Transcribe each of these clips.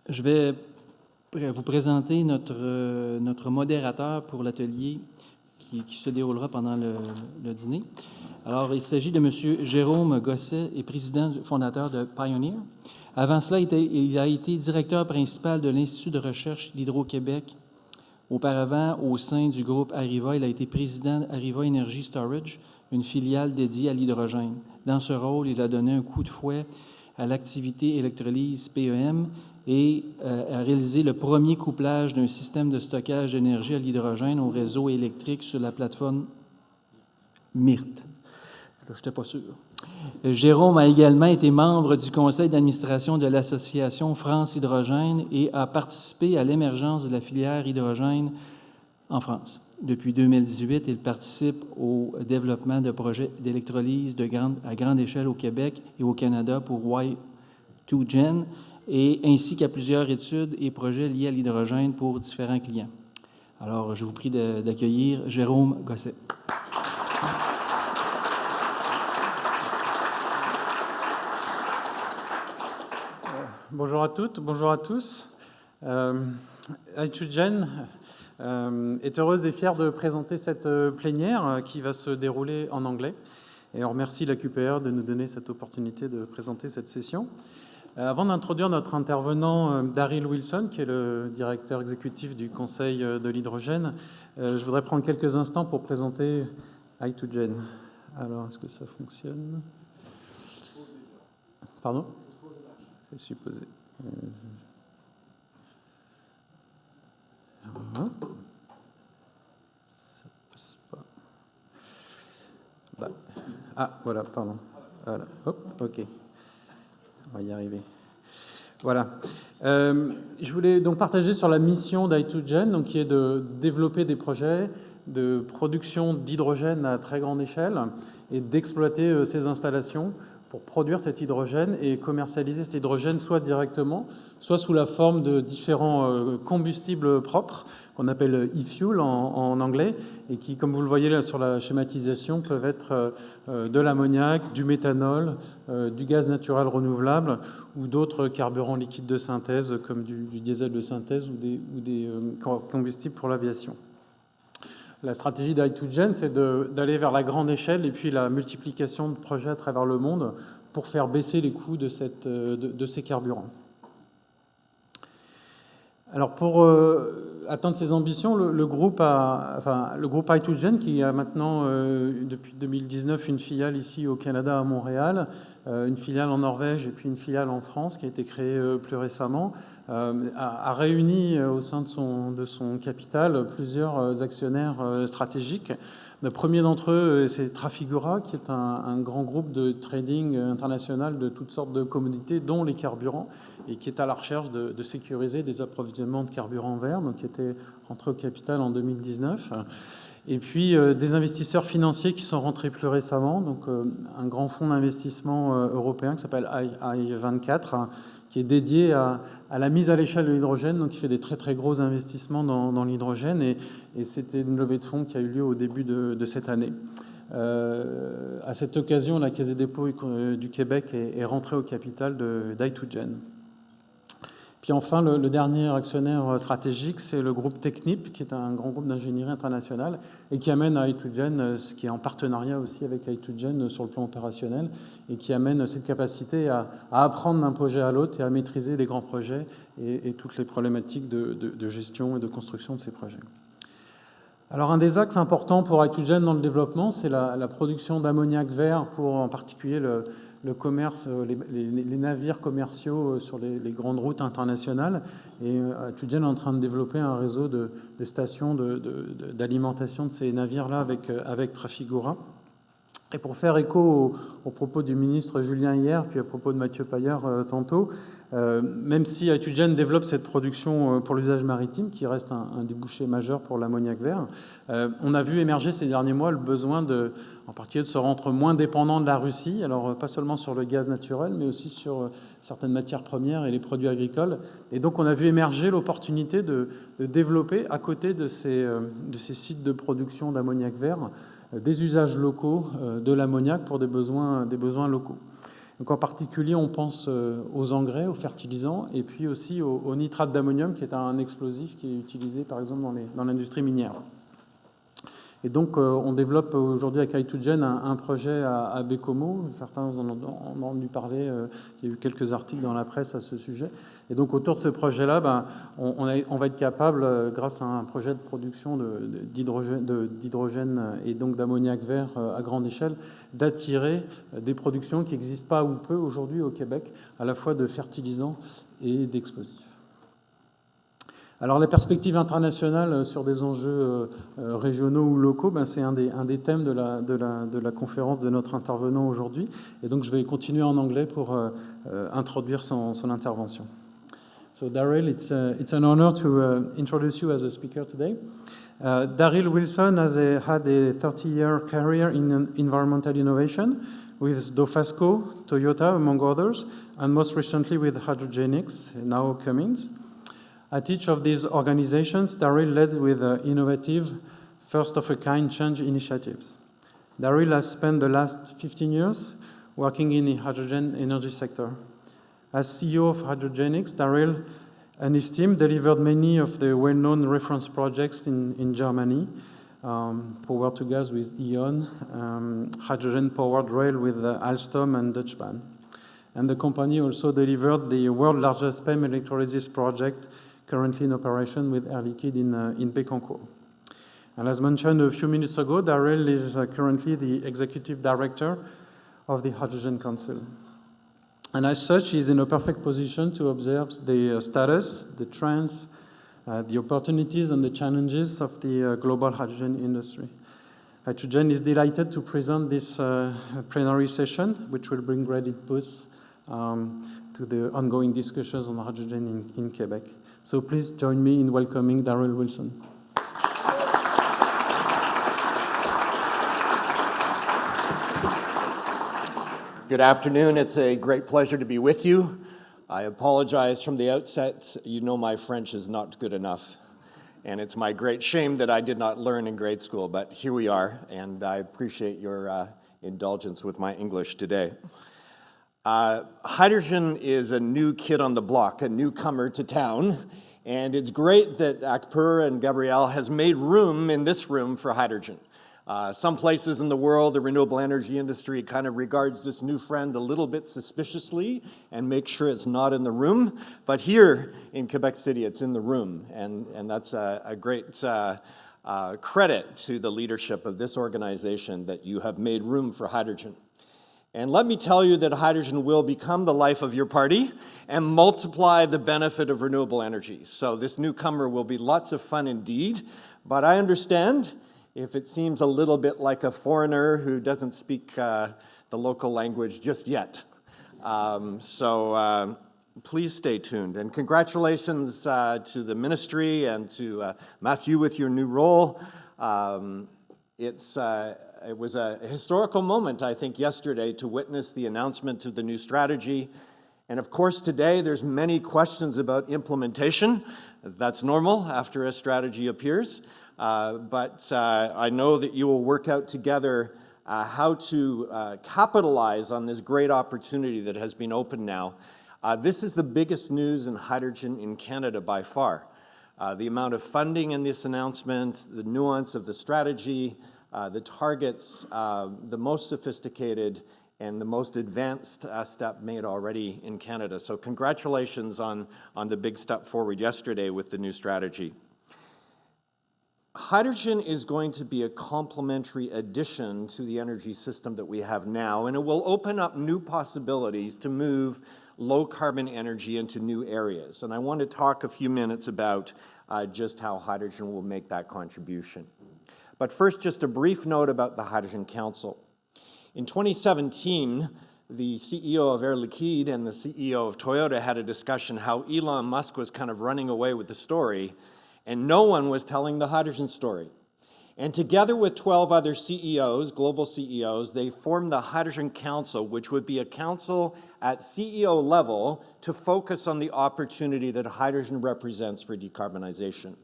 Je vais vous présenter notre modérateur pour l'atelier qui se déroulera pendant le dîner. Alors, il s'agit de M. Jérôme Gosset, et président fondateur de Pioneer. Avant cela, il a été directeur principal de l'Institut de recherche d'Hydro-Québec. Auparavant, au sein du groupe Arriva, il a été président d'Arriva Energy Storage, une filiale dédiée à l'hydrogène. Dans ce rôle, il a donné un coup de fouet à l'activité électrolyse PEM et a réalisé le premier couplage d'un système de stockage d'énergie à l'hydrogène au réseau électrique sur la plateforme MIRT. Là, je n'étais pas sûr. Jérôme a également été membre du conseil d'administration de l'Association France Hydrogène et a participé à l'émergence de la filière hydrogène en France. Depuis 2018, il participe au développement de projets d'électrolyse à grande échelle au Québec et au Canada pour Y2Gen, ainsi qu'à plusieurs études et projets liés à l'hydrogène pour différents clients. Alors, je vous prie d'accueillir Jérôme Gosset. Bonjour à toutes, bonjour à tous. Y2Gen est heureuse et fière de présenter cette plénière qui va se dérouler en anglais. Et on remercie l'AQPER de nous donner cette opportunité de présenter cette session. Avant d'introduire notre intervenant, Daryl Wilson, qui est le directeur exécutif du Conseil de l'hydrogène, je voudrais prendre quelques instants pour présenter Y2Gen. Alors, est-ce que ça fonctionne? Pardon? C'est supposé. Ça passe pas. Bah. Ah, voilà, pardon. Voilà. Hop, OK. On va y arriver. Voilà. Je voulais donc partager sur la mission d'Y2Gen, donc qui est de développer des projets de production d'hydrogène à très grande échelle et d'exploiter ces installations pour produire cet hydrogène et commercialiser cet hydrogène soit directement, soit sous la forme de différents combustibles propres, qu'on appelle e-fuel en anglais, et qui, comme vous le voyez là sur la schématisation, peuvent être de l'ammoniac, du méthanol, du gaz naturel renouvelable ou d'autres carburants liquides de synthèse comme du diesel de synthèse ou des combustibles pour l'aviation. La stratégie d'Y2Gen, c'est d'aller vers la grande échelle et puis la multiplication de projets à travers le monde pour faire baisser les coûts de ces carburants. Alors pour atteindre ces ambitions, le groupe Y2Gen, qui a maintenant depuis 2019 une filiale ici au Canada à Montréal, une filiale en Norvège et puis une filiale en France qui a été créée plus récemment, a réuni au sein de son capital plusieurs actionnaires stratégiques. Le premier d'entre eux, c'est Trafigura, qui est un grand groupe de trading international de toutes sortes de commodités, dont les carburants, et qui est à la recherche de sécuriser des approvisionnements de carburants verts, donc qui était rentré au capital en 2019. Et puis des investisseurs financiers qui sont rentrés plus récemment, donc un grand fonds d'investissement européen qui s'appelle I24, qui est dédié à la mise à l'échelle de l'hydrogène, donc qui fait des très très gros investissements dans l'hydrogène, et c'était une levée de fonds qui a eu lieu au début de cette année. À cette occasion, la Caisse des dépôts du Québec est rentrée au capital d'Y2Gen. Puis enfin, le dernier actionnaire stratégique, c'est le groupe Technip, qui est un grand groupe d'ingénierie internationale et qui amène à Y2Gen, ce qui est en partenariat aussi avec Y2Gen sur le plan opérationnel, et qui amène cette capacité à apprendre d'un projet à l'autre et à maîtriser les grands projets et toutes les problématiques de gestion et de construction de ces projets. Alors un des axes importants pour Y2Gen dans le développement, c'est la production d'ammoniac vert pour en particulier le commerce, les navires commerciaux sur les grandes routes internationales. Et Y2Gen est en train de développer un réseau de stations d'alimentation de ces navires-là avec Trafigura. Et pour faire écho aux propos du ministre Julien hier, puis à propos de Mathieu Paillard tantôt, même si Y2Gen développe cette production pour l'usage maritime, qui reste un débouché majeur pour l'ammoniac vert, on a vu émerger ces derniers mois le besoin en particulier de se rendre moins dépendant de la Russie, alors pas seulement sur le gaz naturel, mais aussi sur certaines matières premières et les produits agricoles. Et donc on a vu émerger l'opportunité de développer, à côté de ces sites de production d'ammoniac vert, des usages locaux de l'ammoniac pour des besoins locaux. Donc en particulier, on pense aux engrais, aux fertilisants, et puis aussi au nitrate d'ammonium, qui est un explosif qui est utilisé par exemple dans l'industrie minière. Et donc, on développe aujourd'hui avec Hy2Gen un projet à Bécomo. Certains en ont entendu parler. Il y a eu quelques articles dans la presse à ce sujet. Et donc, autour de ce projet-là, on va être capable, grâce à un projet de production d'hydrogène et donc d'ammoniac vert à grande échelle, d'attirer des productions qui n'existent pas ou peu aujourd'hui au Québec, à la fois de fertilisants et d'explosifs. Alors, les perspectives internationales sur des enjeux régionaux ou locaux, c'est un des thèmes de la conférence de notre intervenant aujourd'hui. Et donc, je vais continuer en anglais pour introduire son intervention. So, Daryl, it's an honor to introduce you as a speaker today. Daryl Wilson had a 30-year career in environmental innovation with Dofasco, Toyota, among others, and most recently with Hydrogenics, now Cummins. At each of these organizations, Daryl led with innovative, first-of-a-kind change initiatives. Daryl has spent the last 15 years working in the hydrogen energy sector. As CEO of Hydrogenics, Daryl and his team delivered many of the well-known reference projects in Germany, power to gas with E.ON, hydrogen-powered rail with Alstom and Deutsche Bahn. And the company also delivered the world's largest PEM electrolysis project currently in operation with Air Liquide in Bécancour. And as mentioned a few minutes ago, Daryl is currently the Executive Director of the Hydrogen Council. And as such, he is in a perfect position to observe the status, the trends, the opportunities and the challenges of the global hydrogen industry. Hydrogen is delighted to present this plenary session, which will bring great inputs to the ongoing discussions on hydrogen in Quebec. So please join me in welcoming Daryl Wilson. Good afternoon. It's a great pleasure to be with you. I apologize from the outset. You know my French is not good enough. And it's my great shame that I did not learn in grade school, but here we are, and I appreciate your indulgence with my English today. Hydrogen is a new kid on the block, a newcomer to town, and it's great that AQPER and Gabrielle has made room in this room for hydrogen. Some places in the world, the renewable energy industry kind of regards this new friend a little bit suspiciously and makes sure it's not in the room. But here in Quebec City, it's in the room, and that's a great credit to the leadership of this organization that you have made room for hydrogen. And let me tell you that hydrogen will become the life of your party and multiply the benefit of renewable energy. So this newcomer will be lots of fun indeed, but I understand if it seems a little bit like a foreigner who doesn't speak the local language just yet. So please stay tuned. And congratulations to the ministry and to Matthew with your new role. It was a historical moment, I think, yesterday to witness the announcement of the new strategy. And of course, today there's many questions about implementation. That's normal after a strategy appears. But I know that you will work out together how to capitalize on this great opportunity that has been opened now. This is the biggest news in hydrogen in Canada by far. The amount of funding in this announcement, the nuance of the strategy, the targets, the most sophisticated and the most advanced step made already in Canada. So congratulations on the big step forward yesterday with the new strategy. Hydrogen is going to be a complementary addition to the energy system that we have now, and it will open up new possibilities to move low-carbon energy into new areas. And I want to talk a few minutes about just how hydrogen will make that contribution. But first, just a brief note about the Hydrogen Council. In 2017, the CEO of Air Liquide and the CEO of Toyota had a discussion how Elon Musk was kind of running away with the story, and no one was telling the hydrogen story. And together with 12 other CEOs, global CEOs, they formed the Hydrogen Council, which would be a council at CEO level to focus on the opportunity that hydrogen represents for decarbonization.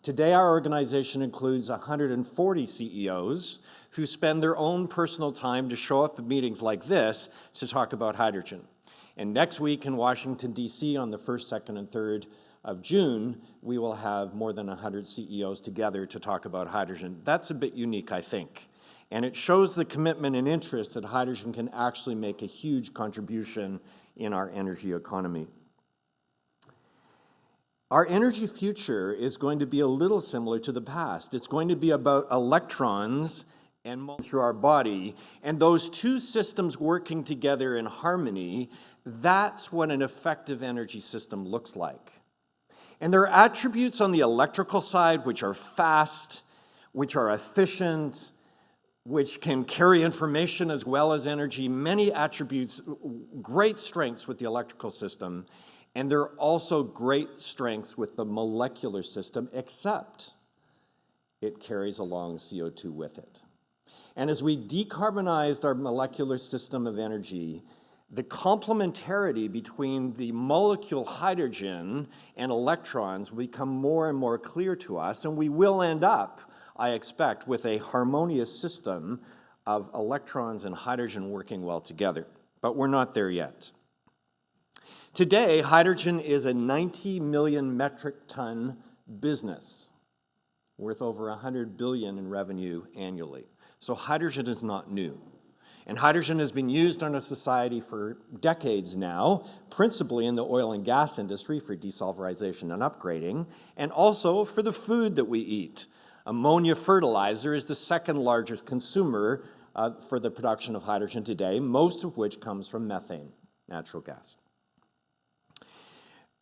Today, our organization includes 140 CEOs who spend their own personal time to show up at meetings like this to talk about hydrogen. And next week in Washington, D.C., on the 1st, 2nd, and 3rd of June, we will have more than 100 CEOs together to talk about hydrogen. That's a bit unique, I think. And it shows the commitment and interest that hydrogen can actually make a huge contribution in our energy economy. Our energy future is going to be a little similar to the past. It's going to be about electrons and through our body, and those two systems working together in harmony. That's what an effective energy system looks like. And there are attributes on the electrical side which are fast, which are efficient, which can carry information as well as energy, many attributes, great strengths with the electrical system. And there are also great strengths with the molecular system, except it carries along CO2 with it. And as we decarbonized our molecular system of energy, the complementarity between the molecule hydrogen and electrons will become more and more clear to us, and we will end up, I expect, with a harmonious system of electrons and hydrogen working well together. But we're not there yet. Today, hydrogen is a 90 million metric ton business worth over 100 billion in revenue annually. So hydrogen is not new. And hydrogen has been used in our society for decades now, principally in the oil and gas industry for desulfurization and upgrading, and also for the food that we eat. Ammonia fertilizer is the second largest consumer for the production of hydrogen today, most of which comes from methane, natural gas.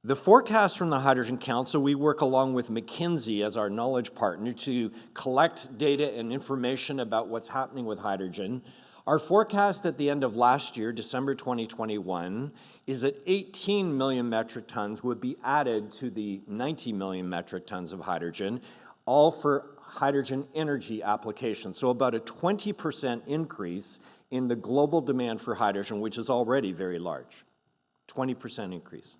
The forecast from the Hydrogen Council, we work along with McKinsey as our knowledge partner to collect data and information about what's happening with hydrogen. Our forecast at the end of last year, December 2021, is that 18 million metric tons would be added to the 90 million metric tons of hydrogen, all for hydrogen energy applications. So about a 20% increase in the global demand for hydrogen, which is already very large. 20% increase.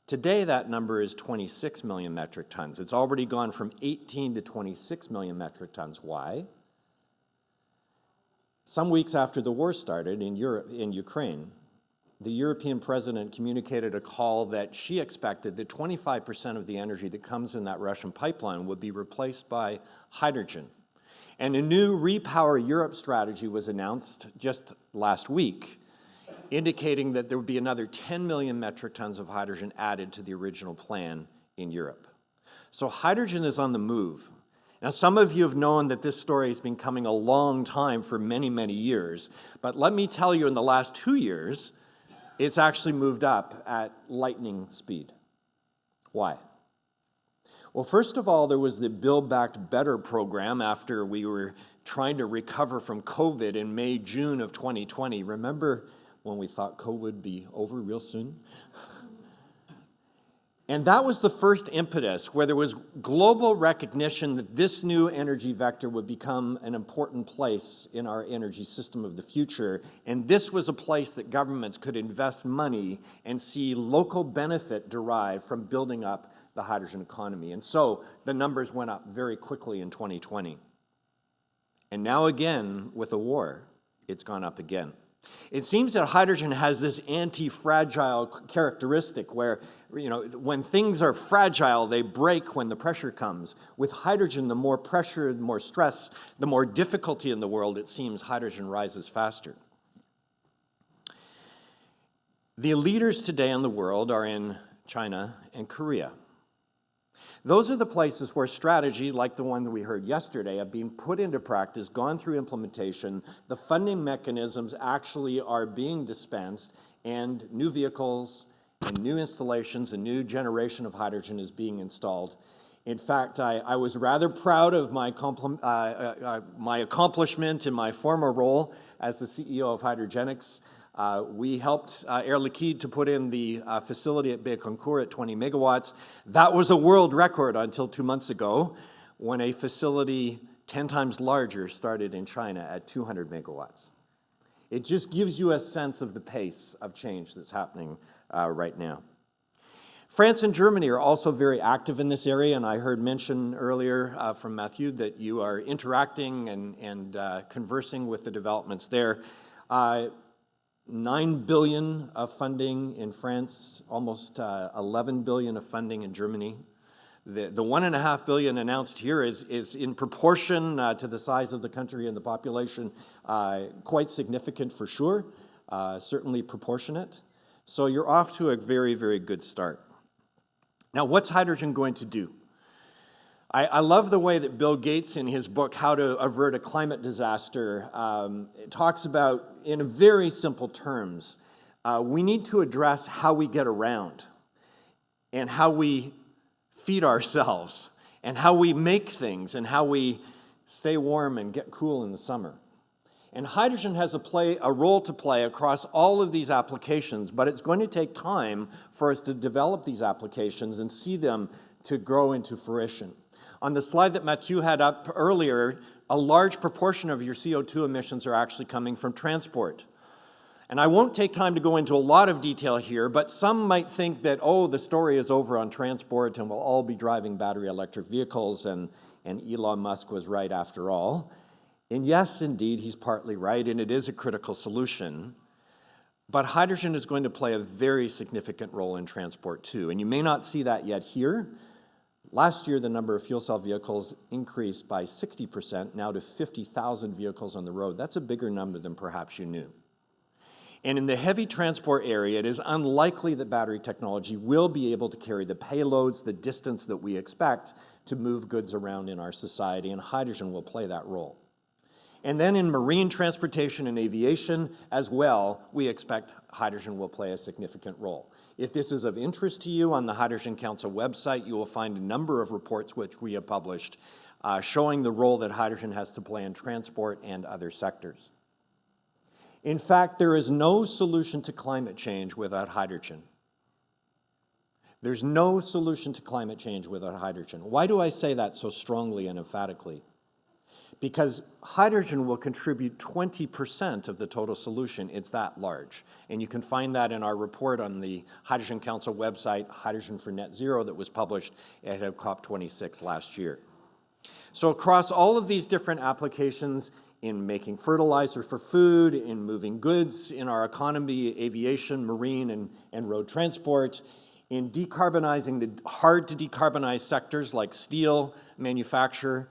Today, that number is 26 million metric tons. It's already gone from 18 to 26 million metric tons. Why? Some weeks after the war started in Ukraine, the European president communicated a call that she expected that 25% of the energy that comes in that Russian pipeline would be replaced by hydrogen. And a new Repower Europe strategy was announced just last week, indicating that there would be another 10 million metric tons of hydrogen added to the original plan in Europe. So hydrogen is on the move. Now, some of you have known that this story has been coming a long time for many, many years, but let me tell you, in the last 2 years, it's actually moved up at lightning speed. Why? Well, first of all, there was the Build Back Better program after we were trying to recover from COVID in May, June of 2020. Remember when we thought COVID would be over real soon? And that was the first impetus, where there was global recognition that this new energy vector would become an important place in our energy system of the future. And this was a place that governments could invest money and see local benefit derived from building up the hydrogen economy. And so the numbers went up very quickly in 2020. And now again, with the war, it's gone up again. It seems that hydrogen has this anti-fragile characteristic where, when things are fragile, they break when the pressure comes. With hydrogen, the more pressure, the more stress, the more difficulty in the world, it seems hydrogen rises faster. The leaders today in the world are in China and Korea. Those are the places where strategy, like the one that we heard yesterday, have been put into practice, gone through implementation. The funding mechanisms actually are being dispensed, and new vehicles and new installations, a new generation of hydrogen is being installed. In fact, I was rather proud of my accomplishment in my former role as the CEO of Hydrogenics. We helped Air Liquide to put in the facility at Bécancour at 20 megawatts. That was a world record until 2 months ago, when a facility 10 times larger started in China at 200 megawatts. It just gives you a sense of the pace of change that's happening right now. France and Germany are also very active in this area, and I heard mention earlier from Matthew that you are interacting and conversing with the developments there. 9 billion of funding in France, almost 11 billion of funding in Germany. The 1.5 billion announced here is in proportion to the size of the country and the population, quite significant for sure, certainly proportionate. So you're off to a very, very good start. Now, what's hydrogen going to do? I love the way that Bill Gates, in his book, How to Avert a Climate Disaster, talks about, in very simple terms, we need to address how we get around and how we feed ourselves and how we make things and how we stay warm and get cool in the summer. And hydrogen has a role to play across all of these applications, but it's going to take time for us to develop these applications and see them to grow into fruition. On the slide that Mathieu had up earlier, a large proportion of your CO2 emissions are actually coming from transport. And I won't take time to go into a lot of detail here, but some might think that, oh, the story is over on transport and we'll all be driving battery electric vehicles, and Elon Musk was right after all. And yes, indeed, he's partly right, and it is a critical solution. But hydrogen is going to play a very significant role in transport too. And you may not see that yet here. Last year, the number of fuel cell vehicles increased by 60%, now to 50,000 vehicles on the road. That's a bigger number than perhaps you knew. And in the heavy transport area, it is unlikely that battery technology will be able to carry the payloads, the distance that we expect to move goods around in our society, and hydrogen will play that role. And then in marine transportation and aviation as well, we expect hydrogen will play a significant role. If this is of interest to you, on the Hydrogen Council website, you will find a number of reports which we have published showing the role that hydrogen has to play in transport and other sectors. In fact, there is no solution to climate change without hydrogen. There's no solution to climate change without hydrogen. Why do I say that so strongly and emphatically? Because hydrogen will contribute 20% of the total solution. It's that large. And you can find that in our report on the Hydrogen Council website, Hydrogen for Net Zero, that was published at COP26 last year. So across all of these different applications, in making fertilizer for food, in moving goods in our economy, aviation, marine, and road transport, in decarbonizing the hard-to-decarbonize sectors like steel manufacture,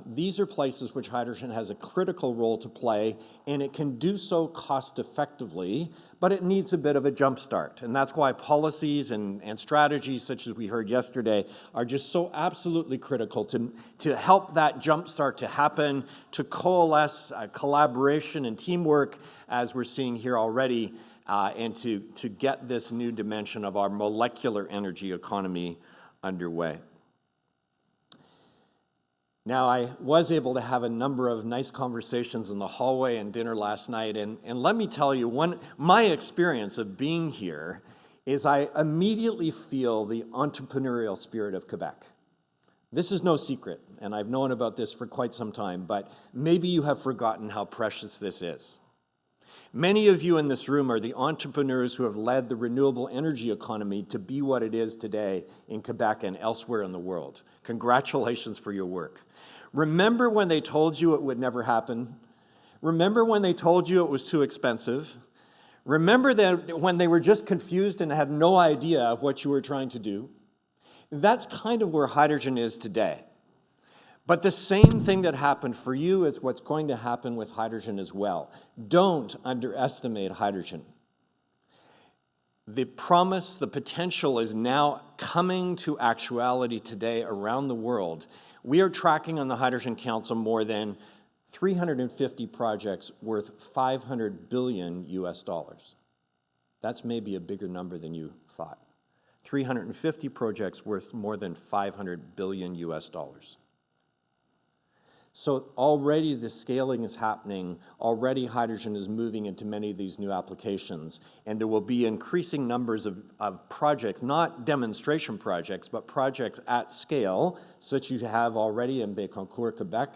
these are places which hydrogen has a critical role to play, and it can do so cost-effectively, but it needs a bit of a jump start. And that's why policies and strategies, such as we heard yesterday, are just so absolutely critical to help that jump start to happen, to coalesce collaboration and teamwork, as we're seeing here already, and to get this new dimension of our molecular energy economy underway. Now, I was able to have a number of nice conversations in the hallway and dinner last night, and let me tell you, my experience of being here is I immediately feel the entrepreneurial spirit of Quebec. This is no secret, and I've known about this for quite some time, but maybe you have forgotten how precious this is. Many of you in this room are the entrepreneurs who have led the renewable energy economy to be what it is today in Quebec and elsewhere in the world. Congratulations for your work. Remember when they told you it would never happen? Remember when they told you it was too expensive? Remember that when they were just confused and had no idea of what you were trying to do? That's kind of where hydrogen is today. But the same thing that happened for you is what's going to happen with hydrogen as well. Don't underestimate hydrogen. The promise, the potential is now coming to actuality today around the world. We are tracking on the Hydrogen Council more than 350 projects worth $500 billion US. That's maybe a bigger number than you thought. 350 projects worth more than $500 billion US. So already the scaling is happening. Already hydrogen is moving into many of these new applications. And there will be increasing numbers of projects, not demonstration projects, but projects at scale, such as you have already in Bécancour, Quebec,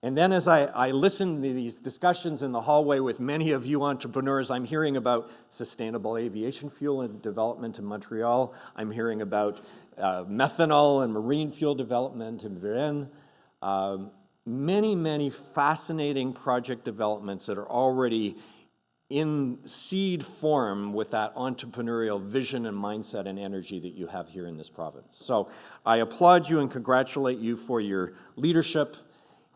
And then as I listen to these discussions in the hallway with many of you entrepreneurs, I'm hearing about sustainable aviation fuel and development in Montreal. I'm hearing about methanol and marine fuel development in Varennes. Many, many fascinating project developments that are already in seed form with that entrepreneurial vision and mindset and energy that you have here in this province. So I applaud you and congratulate you for your leadership.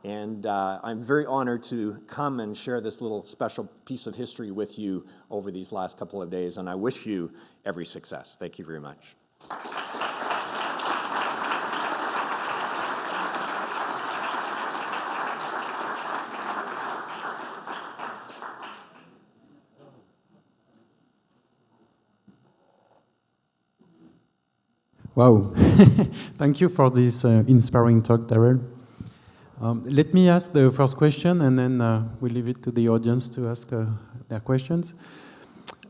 And I'm very honored to come and share this little special piece of history with you over these last couple of days. And I wish you every success. Thank you very much. Wow. Thank you for this inspiring talk, Daryl. Let me ask the first question, and then we'll leave it to the audience to ask their questions.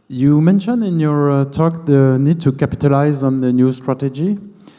You mentioned in your talk the need to capitalize on the new strategy.